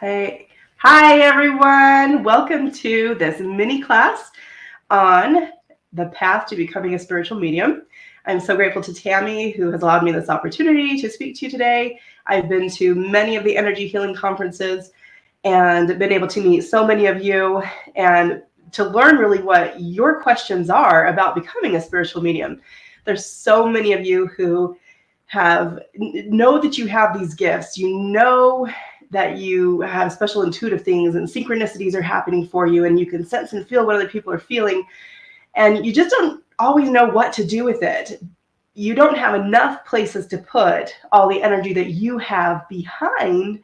Hey, hi everyone. Welcome to this mini class on the path to becoming a spiritual medium. I'm so grateful to Tammy, who has allowed me this opportunity to speak to you today. I've been to many of the energy healing conferences and been able to meet so many of you and to learn really what your questions are about becoming a spiritual medium. There's so many of you who know that you have these gifts. You know that you have special intuitive things and synchronicities are happening for you, and you can sense and feel what other people are feeling, and you just don't always know what to do with it. You don't have enough places to put all the energy that you have behind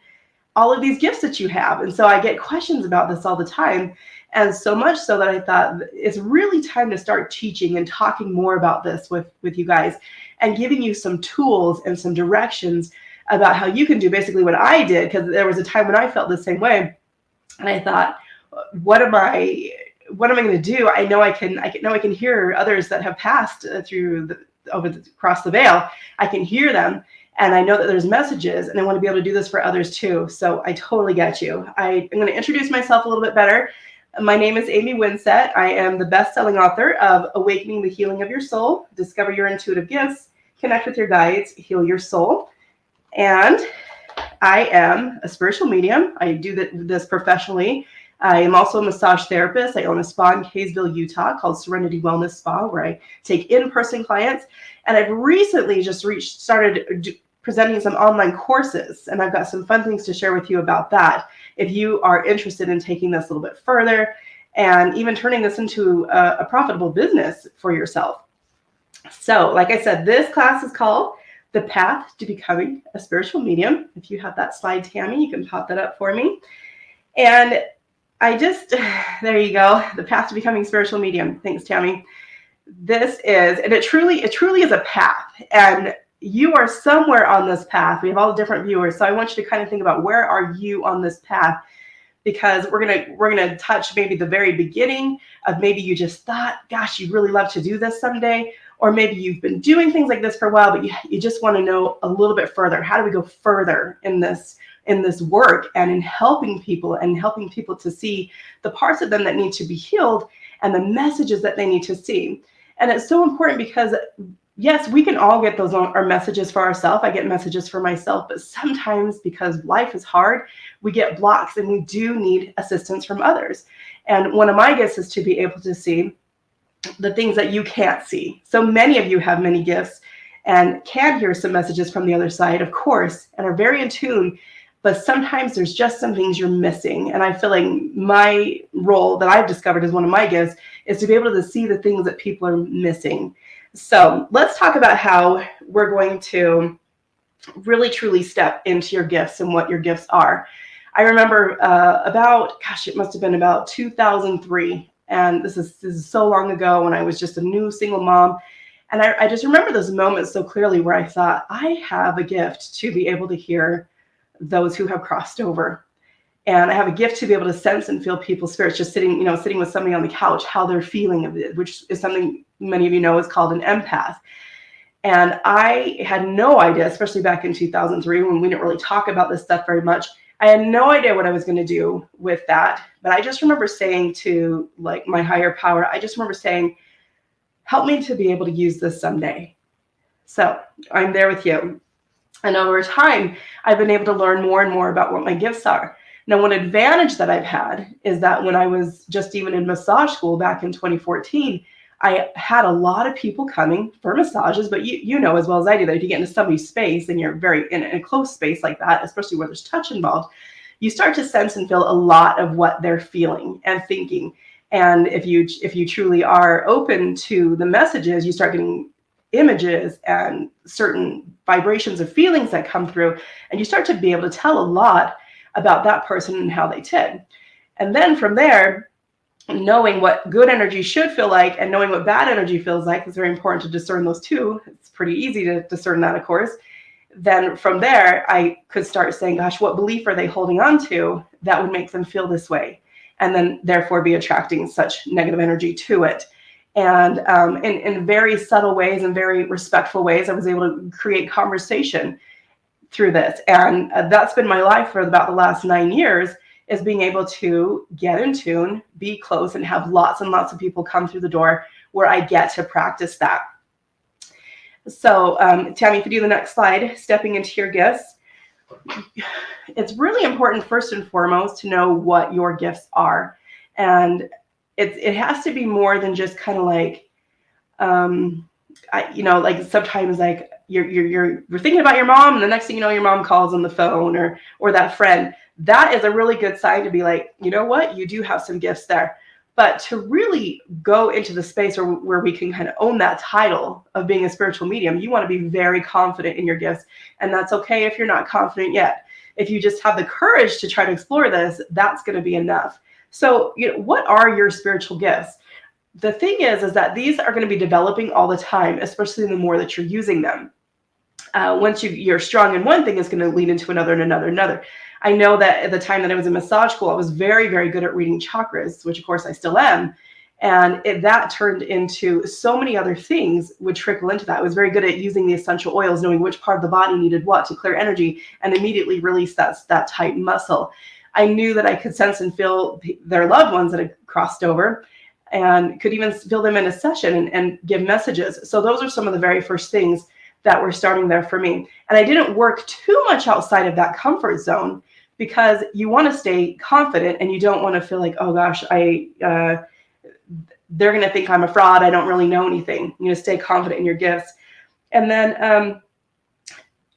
all of these gifts that you have. And so I get questions about this all the time. And so much so that I thought it's really time to start teaching and talking more about this with you guys and giving you some tools and some directions about how you can do basically what I did, because there was a time when I felt the same way. And I thought, what am I going to do? I know I can hear others that have passed across the veil. I can hear them. And I know that there's messages, and I want to be able to do this for others too. So I totally get you. I'm going to introduce myself a little bit better. My name is Amy Winsett. I am the best-selling author of Awakening the Healing of Your Soul, Discover Your Intuitive Gifts, Connect with Your Guides, Heal Your Soul. And I am a spiritual medium. I do this professionally. I am also a massage therapist. I own a spa in Kaysville, Utah called Serenity Wellness Spa, where I take in-person clients. And I've recently just started presenting some online courses, and I've got some fun things to share with you about that if you are interested in taking this a little bit further and even turning this into a profitable business for yourself. So like I said, this class is called The Path to Becoming a Spiritual Medium. If you have that slide, Tammy, you can pop that up for me. And there you go, The Path to Becoming a Spiritual Medium. Thanks, Tammy. It truly is a path, and you are somewhere on this path. We have all the different viewers, so I want you to kind of think about, where are you on this path? Because we're gonna touch maybe the very beginning of, maybe you just thought, gosh, you'd really love to do this someday, or maybe you've been doing things like this for a while, but you just want to know a little bit further. How do we go further in this work and in helping people to see the parts of them that need to be healed and the messages that they need to see? And it's so important because, yes, we can all get our messages for ourselves. I get messages for myself, but sometimes, because life is hard, we get blocks and we do need assistance from others. And one of my gifts is to be able to see the things that you can't see. So many of you have many gifts and can hear some messages from the other side, of course, and are very in tune. But sometimes there's just some things you're missing. And I feel like my role that I've discovered as one of my gifts is to be able to see the things that people are missing. So let's talk about how we're going to really truly step into your gifts and what your gifts are. I remember it must have been about 2003. And this is so long ago, when I was just a new single mom. And I just remember those moments so clearly where I thought, I have a gift to be able to hear those who have crossed over. And I have a gift to be able to sense and feel people's spirits, just sitting with somebody on the couch, how they're feeling of it, which is something many of you know is called an empath. And I had no idea, especially back in 2003, when we didn't really talk about this stuff very much. I had no idea what I was going to do with that. But I just remember saying to my higher power, help me to be able to use this someday. So I'm there with you. And over time, I've been able to learn more and more about what my gifts are. Now, one advantage that I've had is that when I was just even in massage school back in 2014, I had a lot of people coming for massages, but you know as well as I do that if you get into somebody's space and you're very in a close space like that, especially where there's touch involved, you start to sense and feel a lot of what they're feeling and thinking. And if you truly are open to the messages, you start getting images and certain vibrations of feelings that come through, and you start to be able to tell a lot about that person and how they did. And then from there, knowing what good energy should feel like and knowing what bad energy feels like is very important to discern those two. It's pretty easy to discern that, of course. Then from there, I could start saying, gosh, what belief are they holding on to that would make them feel this way? And then therefore be attracting such negative energy to it. And in very subtle ways and very respectful ways, I was able to create conversation through this. And that's been my life for about the last 9 years, is being able to get in tune, be close, and have lots and lots of people come through the door where I get to practice that. So Tammy, if you do the next slide, stepping into your gifts. It's really important, first and foremost, to know what your gifts are. And it has to be more than just kind of like, like sometimes like you're thinking about your mom, and the next thing you know, your mom calls on the phone, or that friend. That is a really good sign to be like, you know what, you do have some gifts there. But to really go into the space where we can kind of own that title of being a spiritual medium, you want to be very confident in your gifts. And that's okay if you're not confident yet. If you just have the courage to try to explore this, that's going to be enough. So, what are your spiritual gifts? The thing is that these are going to be developing all the time, especially the more that you're using them. Once you're strong in one thing, it's going to lead into another and another. I know that at the time that I was in massage school, I was very, very good at reading chakras, which of course I still am. And that turned into so many other things would trickle into that. I was very good at using the essential oils, knowing which part of the body needed what to clear energy and immediately release that tight muscle. I knew that I could sense and feel their loved ones that had crossed over, and could even feel them in a session and give messages. So those are some of the very first things that were starting there for me. And I didn't work too much outside of that comfort zone, because you want to stay confident and you don't want to feel like, oh gosh, they're going to think I'm a fraud. I don't really know anything. Stay confident in your gifts. And then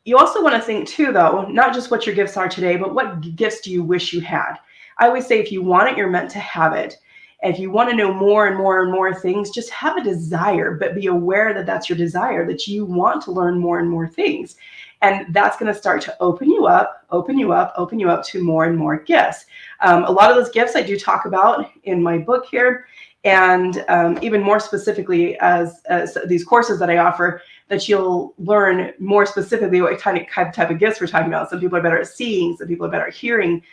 you also want to think too, though, not just what your gifts are today, but what gifts do you wish you had? I always say, if you want it, you're meant to have it. And if you want to know more and more and more things, just have a desire, but be aware that that's your desire, that you want to learn more and more things. And that's going to start to open you up to more and more gifts. A lot of those gifts I do talk about in my book here. And even more specifically as these courses that I offer, that you'll learn more specifically what type of gifts we're talking about. Some people are better at seeing, some people are better at hearing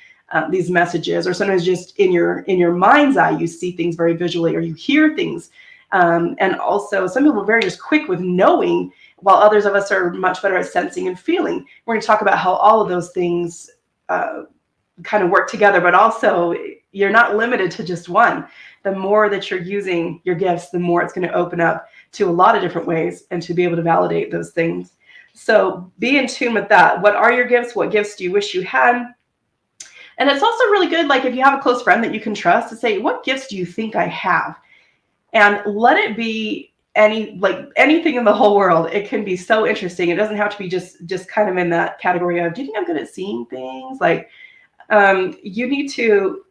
these messages, or sometimes just in your mind's eye, you see things very visually, or you hear things. And also some people are very just quick with knowing, while others of us are much better at sensing and feeling. We're going to talk about how all of those things kind of work together, but also you're not limited to just one. The more that you're using your gifts, the more it's going to open up to a lot of different ways and to be able to validate those things. So be in tune with that. What are your gifts? What gifts do you wish you had? And it's also really good, like if you have a close friend that you can trust, to say, what gifts do you think I have? And let it be anything in the whole world. It can be so interesting. It doesn't have to be just kind of in that category of, do you think I'm good at seeing things? Like you need to,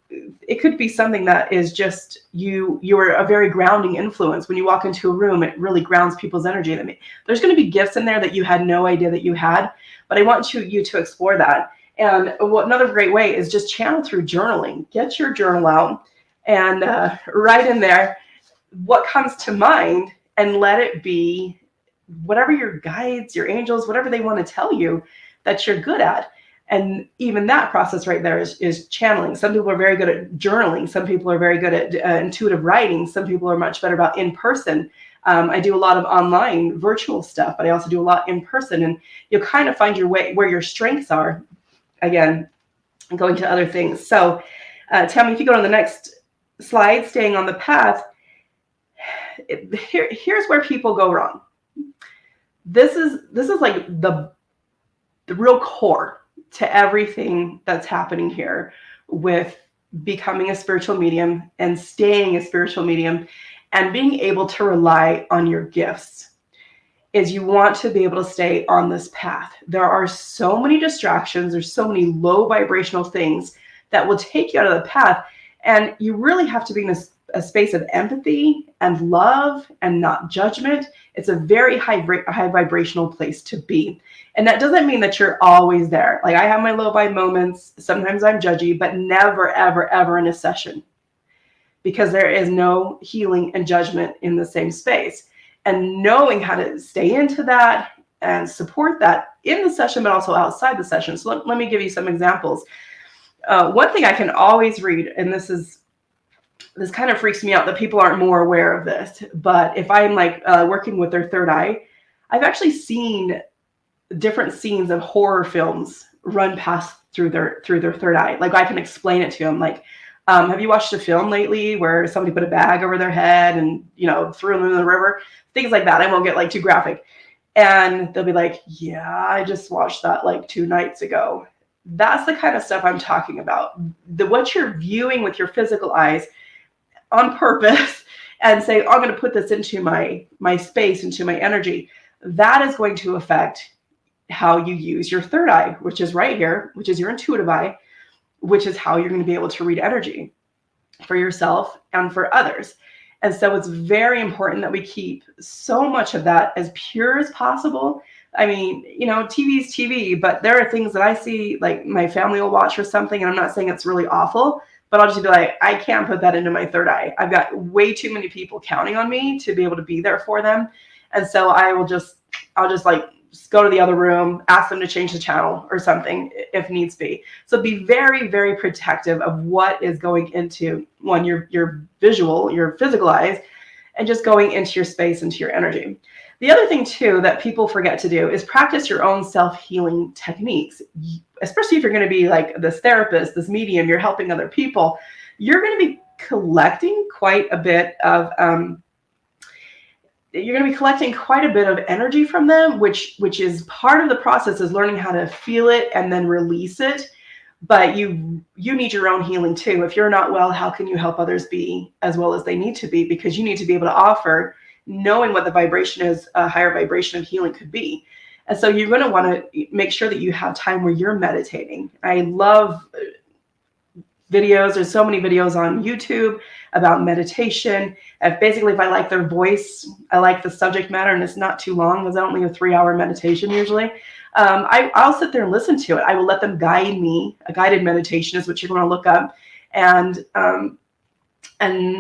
it could be something that is just you're a very grounding influence. When you walk into a room, it really grounds people's energy. There's going to be gifts in there that you had no idea that you had, but I want you to explore that. And another great way is just channel through journaling. Get your journal out and write in there what comes to mind, and let it be whatever your guides, your angels, whatever they want to tell you that you're good at. And even that process right there is channeling. Some people are very good at journaling. Some people are very good at intuitive writing. Some people are much better about in person. I do a lot of online virtual stuff, but I also do a lot in person. And you'll kind of find your way where your strengths are, again, going to other things. So Tammy, if you go on the next slide, staying on the path, here's where people go wrong. This is like the real core to everything that's happening here with becoming a spiritual medium and staying a spiritual medium and being able to rely on your gifts. Is you want to be able to stay on this path. There are so many distractions. There's so many low vibrational things that will take you out of the path. And you really have to be in a space of empathy and love and not judgment. It's a very high vibrational place to be. And that doesn't mean that you're always there. Like, I have my low vibe moments. Sometimes I'm judgy, but never, ever, ever in a session, because there is no healing and judgment in the same space. And knowing how to stay into that and support that in the session, but also outside the session. So let me give you some examples. One thing I can always read, and this kind of freaks me out that people aren't more aware of this, but if I'm like working with their third eye, I've actually seen different scenes of horror films run past through their third eye. Like, I can explain it to them. Like, have you watched a film lately where somebody put a bag over their head and, you know, threw them in the river? Things like that. I won't get like too graphic. And they'll be like, yeah, I just watched that like 2 nights ago. That's the kind of stuff I'm talking about. What you're viewing with your physical eyes on purpose and say, oh, I'm going to put this into my space, into my energy. That is going to affect how you use your third eye, which is right here, which is your intuitive eye, which is how you're going to be able to read energy for yourself and for others. And so it's very important that we keep so much of that as pure as possible. I mean, you know, TV is TV, but there are things that I see, like my family will watch or something, and I'm not saying it's really awful, but I'll just be like, I can't put that into my third eye. I've got way too many people counting on me to be able to be there for them. And so I'll just like go to the other room, ask them to change the channel or something if needs be. So be very, very protective of what is going into your visual, your physical eyes, and just going into your space, into your energy. The other thing too that people forget to do is practice your own self-healing techniques, especially if you're going to be like this therapist, this medium, you're helping other people. You're going to be collecting quite a bit of energy from them, which is part of the process, is learning how to feel it and then release it. But you need your own healing too. If you're not well, how can you help others be as well as they need to be? Because you need to be able to offer, knowing what the vibration is, a higher vibration of healing could be. And so you're going to want to make sure that you have time where you're meditating. I love videos. There's so many videos on YouTube about meditation. Basically, if I like their voice, I like the subject matter, and it's not too long. It's only a 3-hour meditation usually. I'll sit there and listen to it. I will let them guide me. A guided meditation is what you're going to look up, and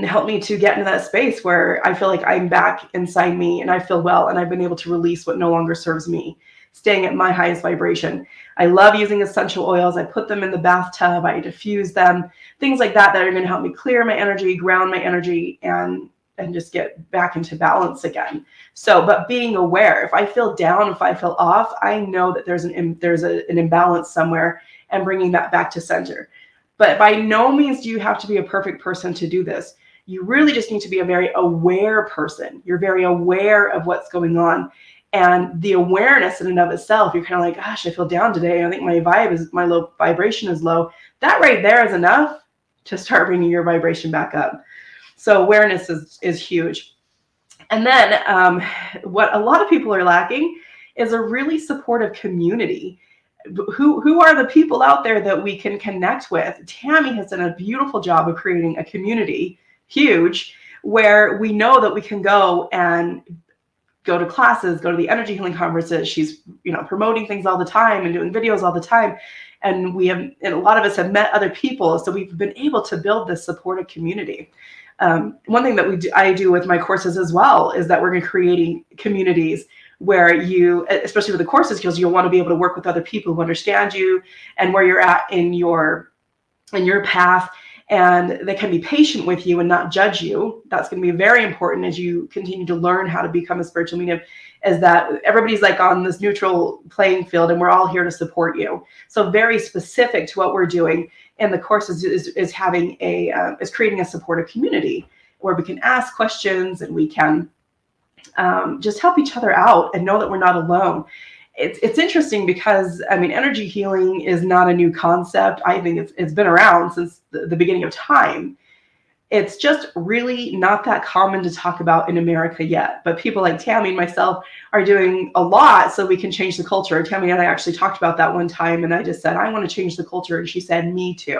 help me to get into that space where I feel like I'm back inside me and I feel well, and I've been able to release what no longer serves me, staying at my highest vibration. I love using essential oils. I put them in the bathtub, I diffuse them, things like that are going to help me clear my energy, ground my energy, and just get back into balance again. So, but being aware, if I feel down, if I feel off, I know that there's an imbalance somewhere, and bringing that back to center. But by no means do you have to be a perfect person to do this. You really just need to be a very aware person. You're very aware of what's going on. And the awareness in and of itself, you're kind of like, gosh, I feel down today. I think my low vibration is low. That right there is enough to start bringing your vibration back up. So awareness is huge. And then what a lot of people are lacking is a really supportive community. Who are the people out there that we can connect with? Tammy has done a beautiful job of creating a community, huge, where we know that we can go and go to classes, go to the energy healing conferences. She's, promoting things all the time and doing videos all the time. And a lot of us have met other people. So we've been able to build this supportive community. One thing that I do with my courses as well is that we're creating communities where you, especially with the courses, because you'll want to be able to work with other people who understand you and where you're at in your path, and they can be patient with you and not judge you. That's going to be very important as you continue to learn how to become a spiritual medium, is that everybody's like on this neutral playing field and we're all here to support you. So very specific to what we're doing in the courses is having is creating a supportive community where we can ask questions and we can just help each other out and know that we're not alone. It's interesting because, energy healing is not a new concept. I think it's been around since the beginning of time. It's just really not that common to talk about in America yet. But people like Tammy and myself are doing a lot so we can change the culture. Tammy and I actually talked about that one time, and I just said, I want to change the culture. And she said, me too.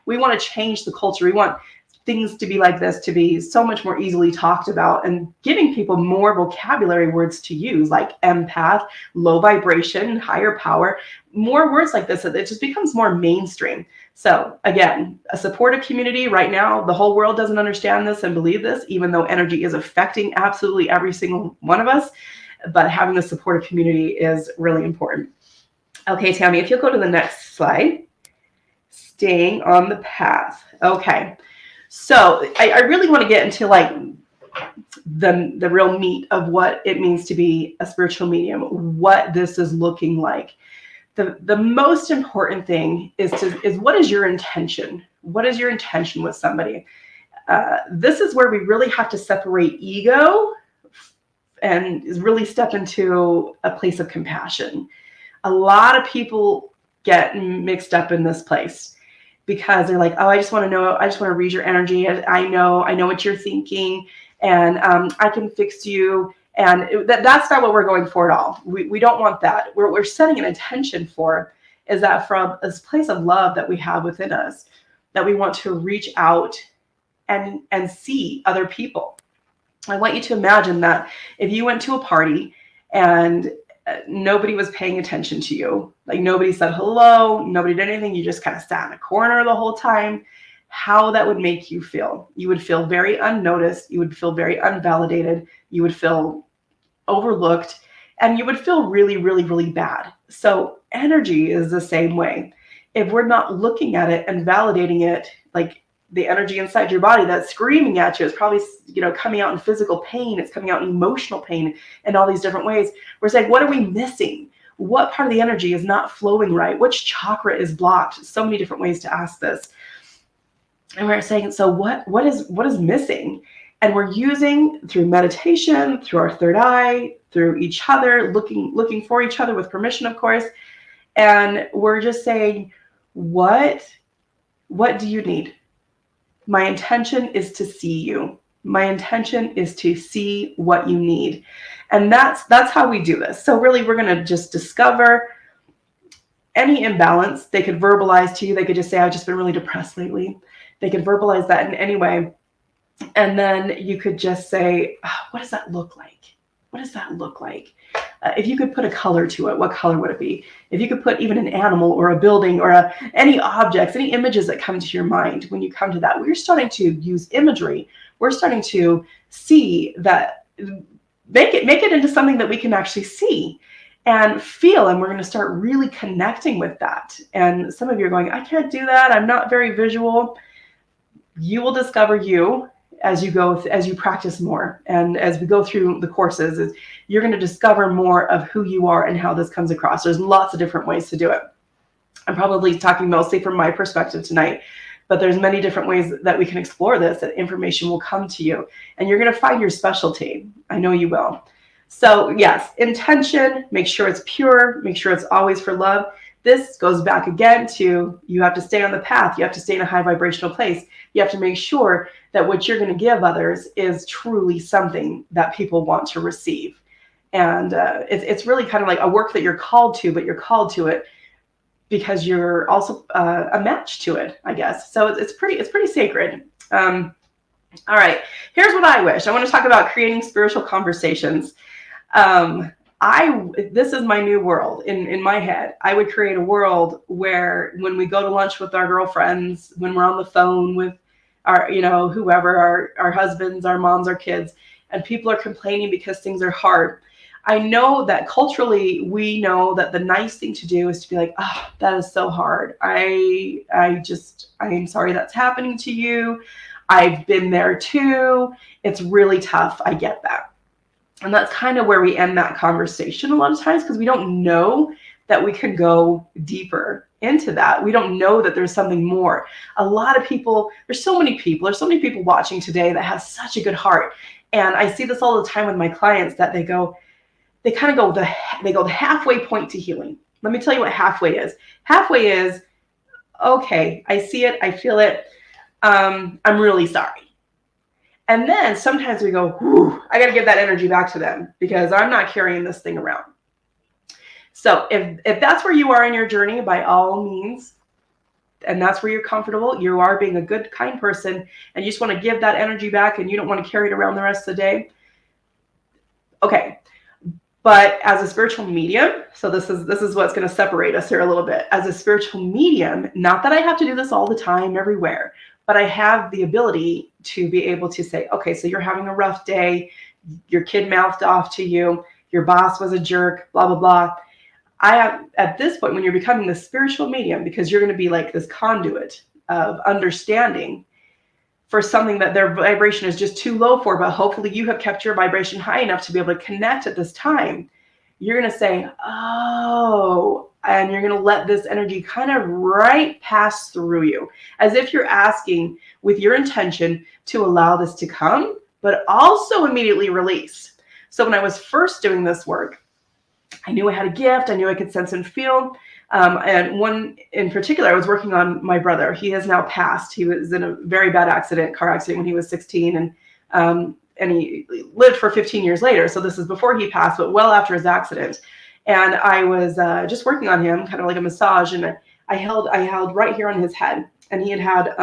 We want to change the culture. We want things to be like this, to be so much more easily talked about, and giving people more vocabulary words to use, like empath, low vibration, higher power, more words like this. It just becomes more mainstream. So again, a supportive community right now, the whole world doesn't understand this and believe this, even though energy is affecting absolutely every single one of us. But having a supportive community is really important. Okay, Tammy, if you'll go to the next slide. Staying on the path. Okay. So I really want to get into the real meat of what it means to be a spiritual medium, what this is looking like. The most important thing is what is your intention? What is your intention with somebody? This is where we really have to separate ego and really step into a place of compassion. A lot of people get mixed up in this place because they're like, oh, I just want to read your energy. I know what you're thinking, and I can fix you. And that's not what we're going for at all. We don't want that. We're setting an intention for is that from this place of love that we have within us, that we want to reach out and see other people. I want you to imagine that if you went to a party and nobody was paying attention to you, like nobody said hello, nobody did anything, you just kind of sat in a corner the whole time, how that would make you feel. You would feel very unnoticed, you would feel very unvalidated, you would feel overlooked, and you would feel really, really, really bad. So energy is the same way. If we're not looking at it and validating it, like the energy inside your body that's screaming at you is probably, coming out in physical pain, it's coming out in emotional pain and all these different ways. We're saying, what are we missing? What part of the energy is not flowing right? Which chakra is blocked? So many different ways to ask this. And we're saying, so what is missing? And we're using through meditation, through our third eye, through each other, looking for each other with permission, of course. And we're just saying, what do you need? My intention is to see you. My intention is to see what you need. And that's how we do this. So really, we're going to just discover any imbalance. They could verbalize to you. They could just say, I've just been really depressed lately. They could verbalize that in any way. And then you could just say, what does that look like? What does that look like? If you could put a color to it, what color would it be? If you could put even an animal or a building or any objects, any images that come to your mind when you come to that, we're starting to use imagery. We're starting to see that, make it into something that we can actually see and feel. And we're going to start really connecting with that. And some of you are going, I can't do that. I'm not very visual. You will discover you as you practice more. And as we go through the courses, you're going to discover more of who you are and how this comes across. There's lots of different ways to do it. I'm probably talking mostly from my perspective tonight, but there's many different ways that we can explore this, that information will come to you and you're going to find your specialty. I know you will. So yes, intention, make sure it's pure, make sure it's always for love. This goes back again to, you have to stay on the path. You have to stay in a high vibrational place. You have to make sure that what you're going to give others is truly something that people want to receive. And it's really kind of like a work that you're called to, but you're called to it because you're also a match to it, I guess. So it's pretty sacred. All right, here's what I wish. I want to talk about creating spiritual conversations. This is my new world in my head. I would create a world where when we go to lunch with our girlfriends, when we're on the phone with our, whoever, our husbands, our moms, our kids, and people are complaining because things are hard. I know that culturally, we know that the nice thing to do is to be like, oh, that is so hard. I am sorry that's happening to you. I've been there too. It's really tough. I get that. And that's kind of where we end that conversation a lot of times, because we don't know that we can go deeper into that. We don't know that there's something more. A lot of people, there's so many people watching today that have such a good heart. And I see this all the time with my clients, that they go the halfway point to healing. Let me tell you what halfway is. Halfway is, okay, I see it, I feel it. I'm really sorry. And then sometimes we go, whew, I got to give that energy back to them because I'm not carrying this thing around. So if that's where you are in your journey, by all means, and that's where you're comfortable, you are being a good, kind person, and you just want to give that energy back and you don't want to carry it around the rest of the day. Okay. But as a spiritual medium, so this is what's going to separate us here a little bit. As a spiritual medium, not that I have to do this all the time, everywhere, but I have the ability to be able to say, okay, so you're having a rough day, your kid mouthed off to you, your boss was a jerk, blah, blah, blah. I have, at this point, when you're becoming the spiritual medium, because you're going to be like this conduit of understanding for something that their vibration is just too low for, but hopefully you have kept your vibration high enough to be able to connect at this time, you're going to say, oh, and you're going to let this energy kind of right pass through you, as if you're asking with your intention to allow this to come, but also immediately release. So when I was first doing this work, I knew I had a gift. I knew I could sense and feel. And one in particular, I was working on my brother. He has now passed. He was in a very bad car accident when he was 16, and he lived for 15 years later. So this is before he passed, but well after his accident. And I was just working on him, kind of like a massage, and I held right here on his head. And he had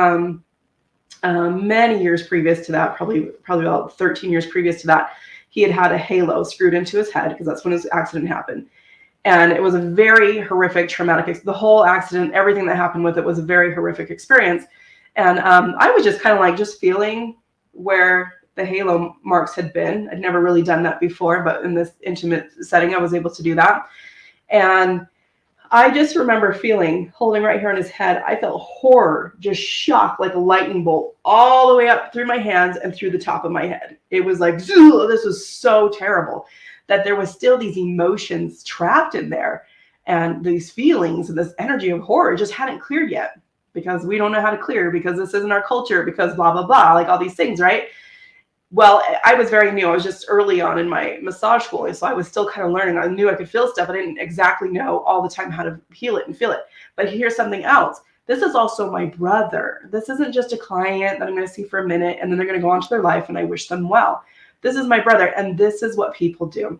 many years previous to that, probably about 13 years previous to that, he had a halo screwed into his head, because that's when his accident happened. And it was a very horrific, traumatic, the whole accident, everything that happened with it was a very horrific experience. And I was just kind of like just feeling where the halo marks had been. I'd never really done that before, but in this intimate setting, I was able to do that. And I just remember holding right here on his head, I felt horror, just shock, like a lightning bolt, all the way up through my hands and through the top of my head. It was like, this was so terrible, that there was still these emotions trapped in there, and these feelings and this energy of horror just hadn't cleared yet, because we don't know how to clear, because this isn't our culture, because blah, blah, blah, like all these things, right? Well, I was very new. I was just early on in my massage school, so I was still kind of learning. I knew I could feel stuff. I didn't exactly know all the time how to heal it and feel it. But here's something else. This is also my brother. This isn't just a client that I'm going to see for a minute and then they're going to go on to their life and I wish them well. This is my brother, and this is what people do.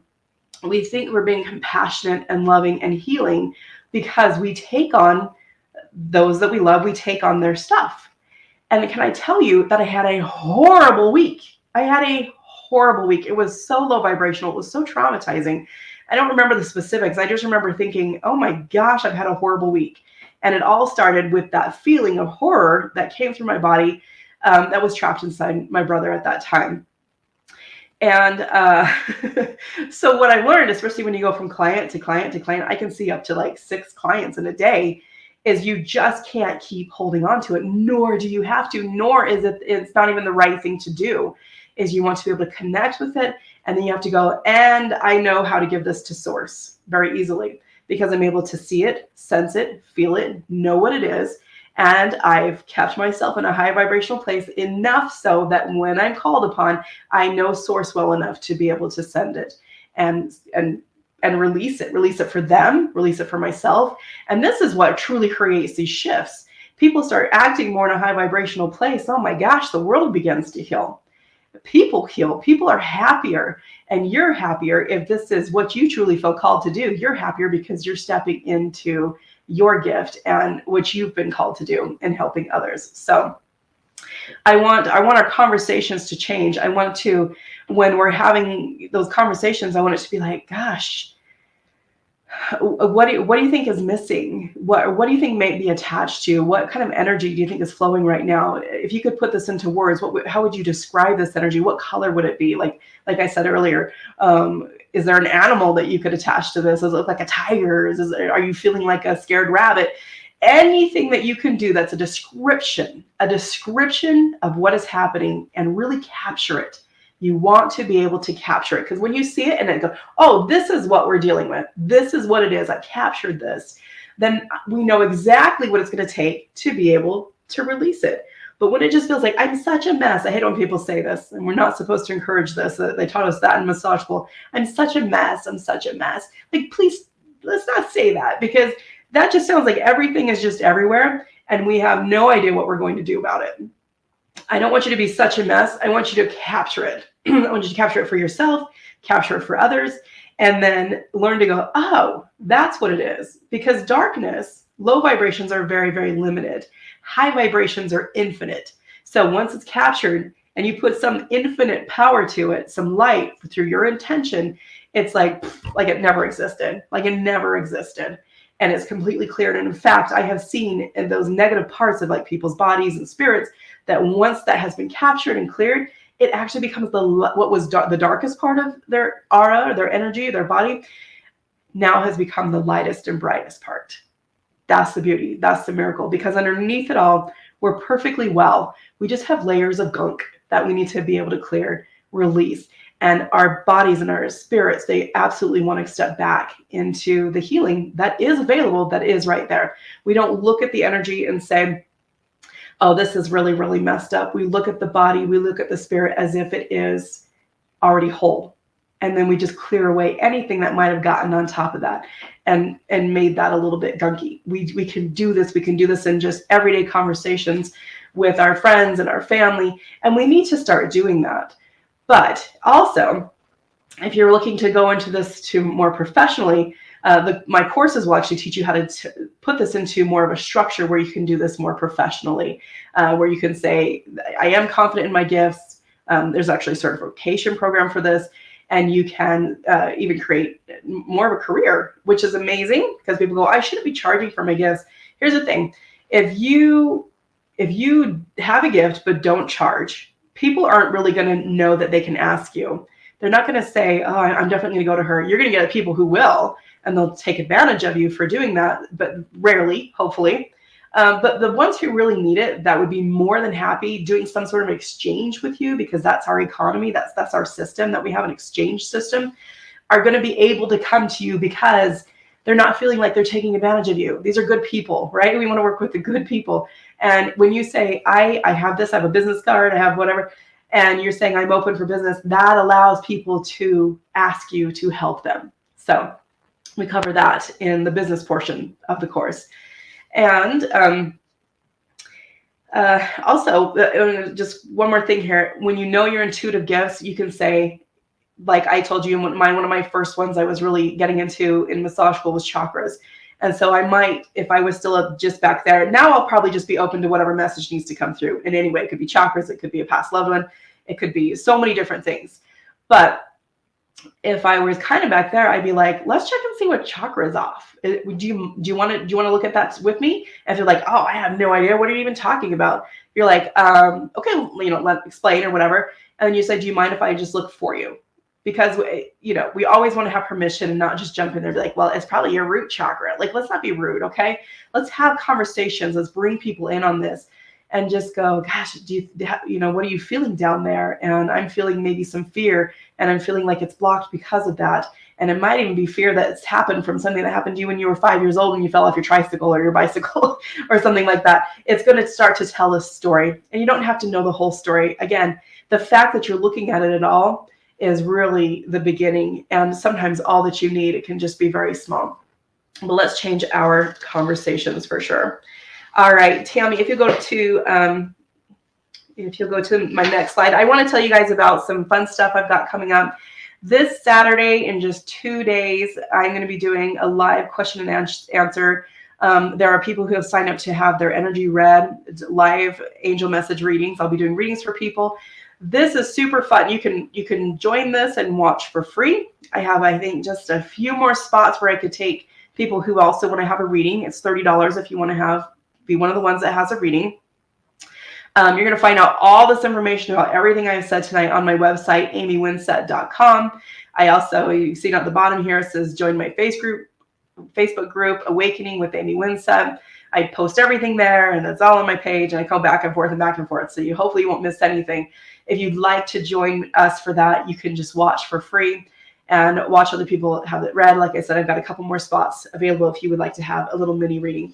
We think we're being compassionate and loving and healing because we take on those that we love. We take on their stuff. And can I tell you that I had a horrible week? It was so low vibrational. It was so traumatizing. I don't remember the specifics. I just remember thinking, oh my gosh, I've had a horrible week. And it all started with that feeling of horror that came through my body that was trapped inside my brother at that time. And so what I learned, especially when you go from client to client to client, I can see up to like 6 clients in a day, is you just can't keep holding on to it, nor do you have to, nor is it's not even the right thing to do. Is you want to be able to connect with it, and then you have to go, and I know how to give this to source very easily, because I'm able to see it, sense it, feel it, know what it is. And I've kept myself in a high vibrational place enough so that when I'm called upon, I know source well enough to be able to send it and release it for them, release it for myself. And this is what truly creates these shifts. People start acting more in a high vibrational place. Oh my gosh, the world begins to heal. People heal. People are happier, and you're happier if this is what you truly feel called to do. You're happier because you're stepping into your gift and what you've been called to do and helping others. So I want our conversations to change. I want to, when we're having those conversations, I want it to be like, gosh, what do you think is missing? What do you think may be attached to? What kind of energy do you think is flowing right now? If you could put this into words, how would you describe this energy? What color would it be? Like I said earlier, is there an animal that you could attach to this? Does it look like a tiger? Are you feeling like a scared rabbit? Anything that you can do that's a description of what is happening, and really capture it. You want to be able to capture it, because when you see it and then go, oh, this is what we're dealing with. This is what it is. I captured this. Then we know exactly what it's going to take to be able to release it. But when it just feels like I'm such a mess, I hate when people say this, and we're not supposed to encourage this. They taught us that in massage school. I'm such a mess. I'm such a mess. Like, please, let's not say that, because that just sounds like everything is just everywhere, and we have no idea what we're going to do about it. I don't want you to be such a mess. I want you to capture it. I want you to capture it for yourself, capture it for others, and then learn to go, oh, that's what it is. Because darkness, low vibrations are very, very limited. High vibrations are infinite. So once it's captured and you put some infinite power to it, some light through your intention, it's like it never existed. Like it never existed. And it's completely cleared. And in fact, I have seen in those negative parts of like people's bodies and spirits that once that has been captured and cleared, it actually becomes what was the darkest part of their aura, their energy, their body, now has become the lightest and brightest part. That's the beauty. That's the miracle. Because underneath it all, We're perfectly well. We just have layers of gunk that we need to be able to clear, release. And our bodies and our spirits, they absolutely want to step back into the healing that is available, that is right there. We don't look at the energy and say, oh, this is really, really messed up. We look at the body, we look at the spirit as if it is already whole. And then we just clear away anything that might have gotten on top of that and made that a little bit gunky. We can do this. We can do this in just everyday conversations with our friends and our family. And we need to start doing that. But also, if you're looking to go into this to more professionally, my courses will actually teach you how to put this into more of a structure where you can do this more professionally, where you can say, I am confident in my gifts. There's actually a certification program for this. And you can even create more of a career, which is amazing because people go, I shouldn't be charging for my gifts. Here's the thing. If you have a gift but don't charge, people aren't really going to know that they can ask you. They're not going to say, oh, I'm definitely going to go to her. You're going to get people who will, and they'll take advantage of you for doing that, but rarely, hopefully. But the ones who really need it, that would be more than happy doing some sort of exchange with you, because that's our economy, that's our system, that we have an exchange system, are going to be able to come to you because they're not feeling like they're taking advantage of you. These are good people, right? We want to work with the good people. And when you say, I have this, I have a business card, I have whatever, and you're saying I'm open for business, that allows people to ask you to help them. So we cover that in the business portion of the course. And also, just one more thing here. When you know your intuitive gifts, you can say, like I told you, one of my first ones I was really getting into in massage school was chakras. And so I might, if I was still just back there, now I'll probably just be open to whatever message needs to come through in any way. It could be chakras, it could be a past loved one, it could be so many different things. But if I was kind of back there, I'd be like, let's check and see what chakra is off. Do you want to look at that with me? And if you're like, oh, I have no idea, what are you even talking about? You're like, okay, let explain or whatever. And then you say, do you mind if I just look for you? Because we always want to have permission and not just jump in there and be like, well, it's probably your root chakra. Like, let's not be rude, okay? Let's have conversations. Let's bring people in on this. And just go, gosh, what are you feeling down there? And I'm feeling maybe some fear, and I'm feeling like it's blocked because of that. And it might even be fear that's happened from something that happened to you when you were 5 years old and you fell off your tricycle or your bicycle or something like that. It's going to start to tell a story, and you don't have to know the whole story. Again, the fact that you're looking at it at all is really the beginning, and sometimes all that you need, it can just be very small. But let's change our conversations for sure. All right, Tammy, if you go to my next slide, I want to tell you guys about some fun stuff I've got coming up. This Saturday, in just 2 days, I'm going to be doing a live question and answer. There are people who have signed up to have their energy read. It's live angel message readings. I'll be doing readings for people. This is super fun. You can join this and watch for free. I have, I think, just a few more spots where I could take people who also want to have a reading. It's $30 if you want to be one of the ones that has a reading. You're going to find out all this information about everything I've said tonight on my website, amywinsett.com. I also, you see at the bottom here, it says join my Facebook group, Awakening with Amy Winsett. I post everything there, and it's all on my page, and I go back and forth and back and forth. So hopefully you won't miss anything. If you'd like to join us for that, you can just watch for free and watch other people have it read. Like I said, I've got a couple more spots available if you would like to have a little mini reading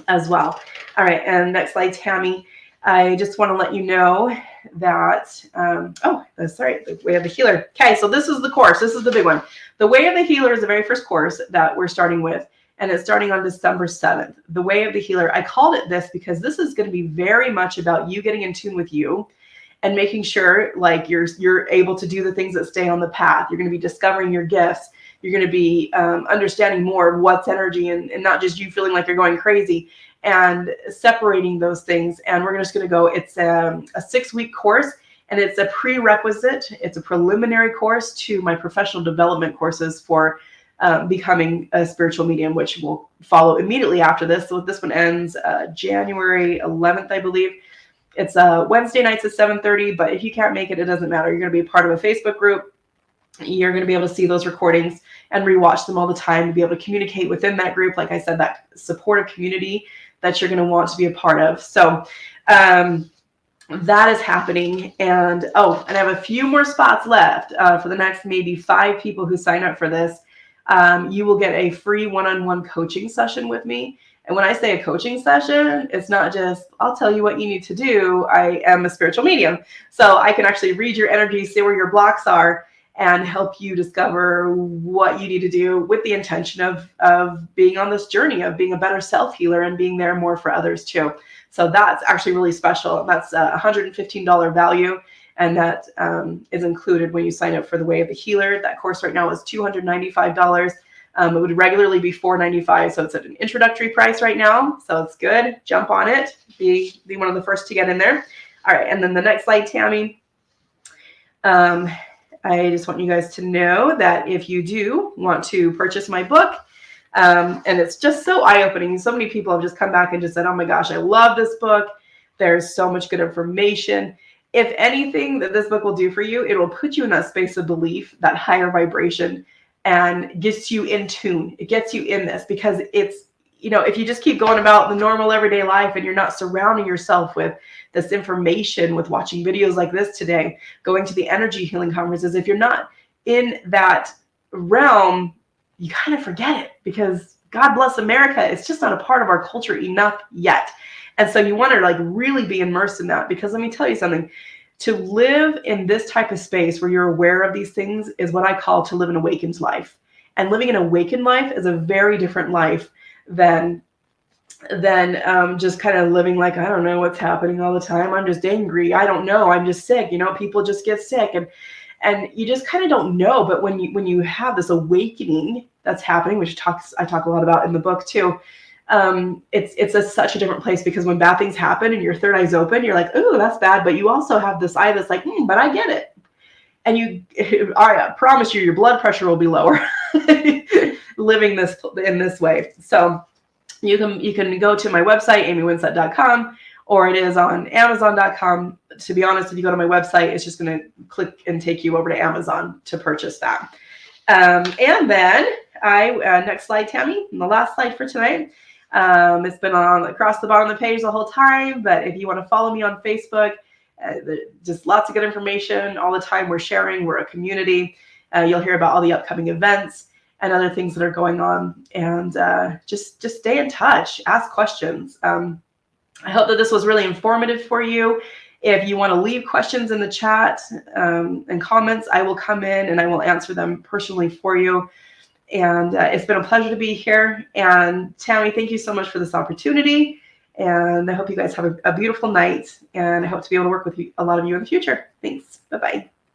as well. All right, and next slide, Tammy. I just want to let you know that, sorry, the Way of the Healer. Okay, so this is the course. This is the big one. The Way of the Healer is the very first course that we're starting with, and it's starting on December 7th. The Way of the Healer. I called it this because this is going to be very much about you getting in tune with you and making sure like you're able to do the things that stay on the path. You're going to be discovering your gifts. You're going to be understanding more of what's energy and not just you feeling like you're going crazy, and separating those things. And we're just going to go, it's a 6-week course, and it's a prerequisite. It's a preliminary course to my professional development courses for becoming a spiritual medium, which will follow immediately after this. So this one ends January 11th, I believe. It's Wednesday nights at 7:30, but if you can't make it, it doesn't matter. You're going to be a part of a Facebook group. You're going to be able to see those recordings and rewatch them all the time, to be able to communicate within that group. Like I said, that supportive community that you're going to want to be a part of. So that is happening. And I have a few more spots left for the next maybe 5 people who sign up for this. You will get a free one-on-one coaching session with me. And when I say a coaching session, it's not just, I'll tell you what you need to do. I am a spiritual medium. So I can actually read your energy, see where your blocks are, and help you discover what you need to do with the intention of being on this journey of being a better self-healer and being there more for others too. So that's actually really special. That's a $115 value. And that is included when you sign up for the Way of the Healer. That course right now is $295. It would regularly be $495. So it's at an introductory price right now. So it's good. Jump on it. Be one of the first to get in there. All right. And then the next slide, Tammy. I just want you guys to know that if you do want to purchase my book, and it's just so eye-opening. So many people have just come back and just said, oh my gosh, I love this book. There's so much good information. If anything that this book will do for you, it will put you in that space of belief, that higher vibration, and gets you in tune. It gets you in this because it's, if you just keep going about the normal everyday life and you're not surrounding yourself with this information, with watching videos like this today, going to the energy healing conferences, if you're not in that realm, you kind of forget it because God bless America, it's just not a part of our culture enough yet. And so you want to really be immersed in that, because let me tell you something, to live in this type of space where you're aware of these things is what I call to live an awakened life. And living an awakened life is a very different life than just kind of living like, I don't know what's happening all the time. I'm just angry. I don't know. I'm just sick. People just get sick. And you just kind of don't know. But when you have this awakening that's happening, which I talk a lot about in the book too, it's such a different place, because when bad things happen and your third eye's open, you're like, oh, that's bad. But you also have this eye that's like, but I get it. And I promise you, your blood pressure will be lower living in this way. So you can go to my website, amywinsett.com, or it is on amazon.com. To be honest, if you go to my website, it's just going to click and take you over to Amazon to purchase that. And then next slide, Tammy, and the last slide for tonight. It's been on across the bottom of the page the whole time, but if you want to follow me on Facebook, just lots of good information all the time. We're sharing, we're a community. You'll hear about all the upcoming events and other things that are going on, and just stay in touch, ask questions. I hope that this was really informative for you. If you want to leave questions in the chat and comments, I will come in and I will answer them personally for you. And it's been a pleasure to be here. And Tammy, thank you so much for this opportunity. And I hope you guys have a beautiful night. And I hope to be able to work with a lot of you in the future. Thanks. Bye-bye.